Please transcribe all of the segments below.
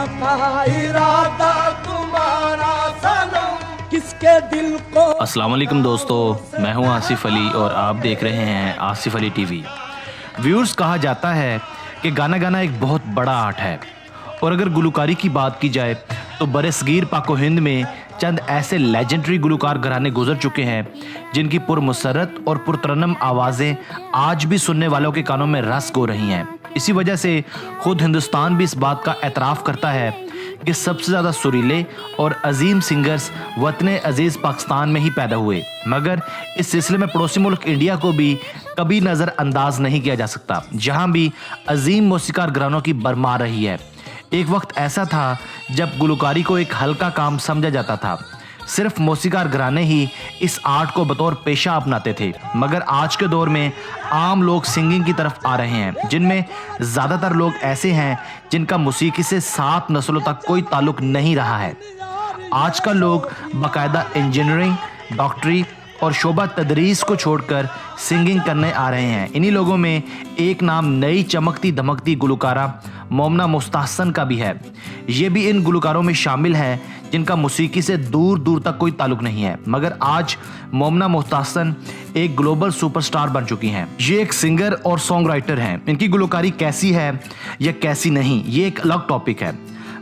का इरादा तुम्हारा सनम किसके दिल को। अस्सलाम वालेकुम दोस्तों, मैं हूं आसिफ अली और आप देख रहे हैं आसिफ अली टीवी। व्यूअर्स, कहा जाता है कि गाना गाना एक बहुत बड़ा आर्ट है और अगर गुलकारी की बात की जाए तो बरसगीर पाको हिंद में चंद ऐसे लेजेंडरी गुलकार घराने गुजर चुके हैं जिनकी पुरमसरत और पुरतरन्नम आवाज़ें आज भी सुनने वालों के कानों में रस हो रही हैं। इसी वजह से खुद हिंदुस्तान भी इस बात का एतराफ़ करता है कि सबसे ज़्यादा सुरीले और अजीम सिंगर्स वतन अजीज़ पाकिस्तान में ही पैदा हुए। मगर इस सिलसिले में पड़ोसी मुल्क इंडिया को भी कभी नज़रअंदाज नहीं किया जा सकता, जहाँ भी अजीम मौसीकार घरानों की भरमार रही है। एक वक्त ऐसा था जब गुलकारी को एक हल्का काम समझा जाता था, सिर्फ मौसीकार घराने ही इस आर्ट को बतौर पेशा अपनाते थे। मगर आज के दौर में आम लोग सिंगिंग की तरफ आ रहे हैं, जिनमें ज़्यादातर लोग ऐसे हैं जिनका मौसीकी से 7 नस्लों तक कोई ताल्लुक नहीं रहा है। आजकल लोग बाकायदा इंजीनियरिंग, डॉक्टरी और शोबा तदरीस को छोड़कर सिंगिंग करने आ रहे हैं। इन्हीं लोगों में एक नाम नई चमकती धमकती गुलकारा मोमना मुस्तहसन का भी है। ये भी इन गुलकारों में शामिल है जिनका मौसीकी से दूर दूर तक कोई ताल्लुक नहीं है, मगर आज मोमना मुस्तहसन एक ग्लोबल सुपरस्टार बन चुकी हैं। ये एक सिंगर और सॉन्ग राइटर हैं। इनकी गुलकारी कैसी है या कैसी नहीं, ये एक अलग टॉपिक है,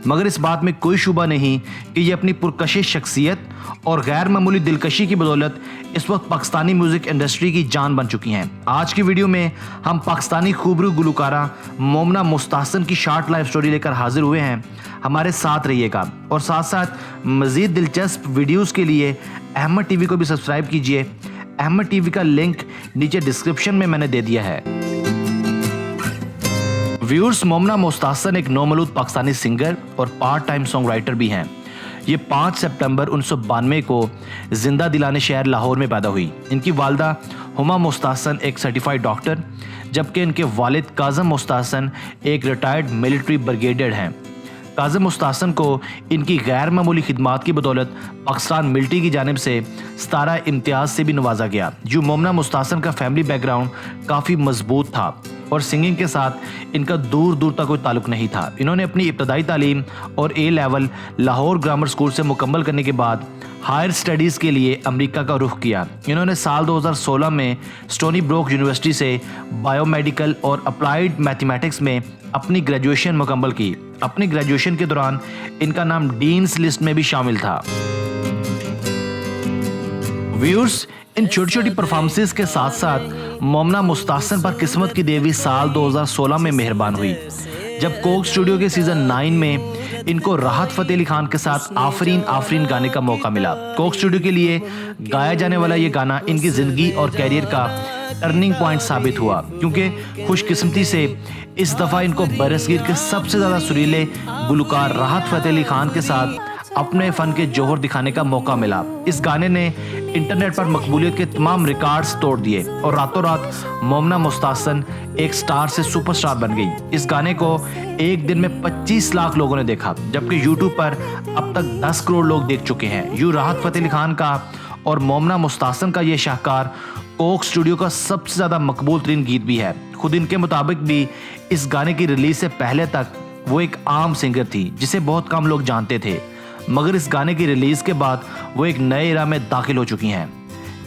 मगर इस बात में कोई शुबा नहीं कि ये अपनी पुरकशिश शख्सियत और गैर मामूली दिलकशी की बदौलत इस वक्त पाकिस्तानी म्यूज़िक इंडस्ट्री की जान बन चुकी हैं। आज की वीडियो में हम पाकिस्तानी खूबरू गुलकारा मोमना मुस्तहसन की शॉर्ट लाइफ स्टोरी लेकर हाजिर हुए हैं। हमारे साथ रहिएगा और साथ साथ मज़ीद दिलचस्प वीडियोज़ के लिए अहमद टीवी को भी सब्सक्राइब कीजिए। अहमद टीवी का लिंक नीचे डिस्क्रिप्शन में मैंने दे दिया है। व्यूअर्स, मोमना मुस्तहसन एक नौमलूद पाकिस्तानी सिंगर और पार्ट टाइम सॉन्ग राइटर भी हैं। ये 5 सितंबर 1992 को जिंदा दिलाने शहर लाहौर में पैदा हुई। इनकी वालदा हुमा मुस्तहसन एक सर्टिफाइड डॉक्टर, जबकि इनके वालिद काज़म मुस्तहसन एक रिटायर्ड मिलिट्री ब्रिगेडियर हैं। काज़म मुस्तहसन को इनकी गैर मामूली खिदमात की बदौलत पाकिस्तान मिलिट्री की जानिब से 17 इम्तियाज़ से भी नवाजा गया। जो मोमना मुस्तहसन का फैमिली बैकग्राउंड काफ़ी मजबूत था और सिंगिंग के साथ इनका दूर दूर तक कोई ताल्लुक नहीं था। इन्होंने अपनी इब्तदाई तालीम और A level Lahore grammar school से मुकम्मल करने के बाद हायर स्टडीज़ के लिए अमेरिका का रुख किया। इन्होंने साल 2016 में स्टोनी ब्रोक यूनिवर्सिटी से बायोमेडिकल और अप्लाइड मैथमेटिक्स में अपनी ग्रेजुएशन मुकम्मल की। अपनी ग्रेजुएशन के दौरान इनका नाम डीन्स लिस्ट में भी शामिल था। व्यूअर्स, इन छोटी छोटी परफॉर्मेंसेस के साथ साथ मोमना मुस्तहसन पर किस्मत की देवी साल 2016 में मेहरबान हुई, जब कोक स्टूडियो के सीजन 9 में इनको राहत फतेह अली खान के साथ आफरीन आफरीन गाने का मौका मिला। कोक स्टूडियो के लिए गाया जाने वाला ये गाना इनकी जिंदगी और कैरियर का टर्निंग पॉइंट साबित हुआ, क्योंकि खुशकिस्मती से इस दफ़ा इनको बरसगीर के सबसे ज़्यादा सुरीले गुलकार राहत फतेह अली खान के साथ अपने फ़न के जौहर दिखाने का मौका मिला। इस गाने ने इंटरनेट पर मकबूलियत के तमाम रिकॉर्ड्स तोड़ दिए और रातों रात मोमना मुस्तहसन एक स्टार से सुपरस्टार बन गई। इस गाने को एक दिन में 25 लाख लोगों ने देखा, जबकि यूट्यूब पर अब तक 10 करोड़ लोग देख चुके हैं। यूँ राहत फतेह अली खान का और मोमना मुस्तहसन का ये शाहकार कोक स्टूडियो का सबसे ज़्यादा मकबूल तरीन गीत भी है। खुद इनके मुताबिक भी इस गाने की रिलीज से पहले तक वो एक आम सिंगर थी जिसे बहुत कम लोग जानते थे, मगर इस गाने की रिलीज के बाद वो एक नए एरा में दाखिल हो चुकी हैं।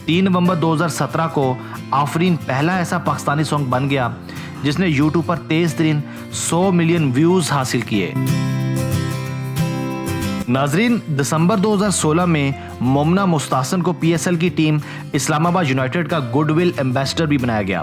3 नवंबर 2017 को आफरीन पहला ऐसा पाकिस्तानी सॉन्ग बन गया जिसने यूट्यूब पर तेज तरीन 100 मिलियन व्यूज हासिल किए। नाजरीन, दिसंबर 2016 में मोमना मुस्तहसन को PSL की टीम इस्लामाबाद यूनाइटेड का गुडविल एम्बेसडर भी बनाया गया।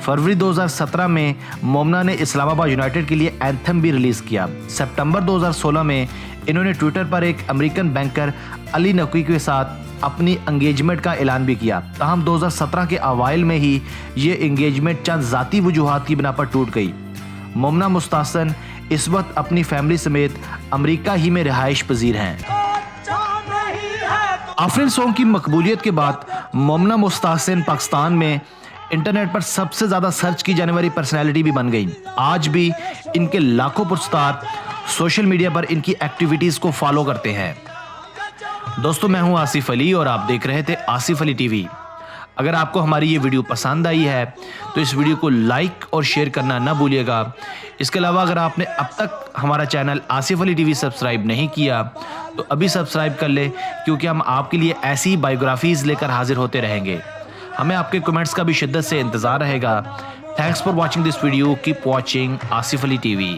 फरवरी 2017 में मोमना ने इस्लामाबाद यूनाइटेड के लिए एंथम भी रिलीज किया। सितंबर 2016 में इन्होंने ट्विटर पर एक अमेरिकन बैंकर अली नकवी के साथ अपनी एंगेजमेंट का ऐलान भी किया। ताहम 2017 के अवाइल में ही ये एंगेजमेंट चंद ज़ाती वजूहात की बिना पर टूट गई। मोमना मुस्तहसन इस वक्त अपनी फैमिली समेत अमेरिका ही में रिहाइश पजीर हैं। आफरीन सॉन्ग की मकबूलियत के बाद मोमना मुस्तहसन पाकिस्तान में इंटरनेट पर सबसे ज़्यादा सर्च की जाने वाली पर्सनैलिटी भी बन गई। आज भी इनके लाखों पुरस्कार सोशल मीडिया पर इनकी एक्टिविटीज़ को फॉलो करते हैं। दोस्तों, मैं हूं आसिफ अली और आप देख रहे थे आसिफ अली टीवी। अगर आपको हमारी ये वीडियो पसंद आई है तो इस वीडियो को लाइक और शेयर करना ना भूलिएगा। इसके अलावा अगर आपने अब तक हमारा channel Asif Ali TV subscribe नहीं किया तो अभी सब्सक्राइब कर ले, क्योंकि हम आपके लिए ऐसी बायोग्राफीज़ लेकर हाजिर होते रहेंगे। हमें आपके कमेंट्स का भी शिद्दत से इंतज़ार रहेगा। Thanks for watching this video. Keep watching Asif Ali TV.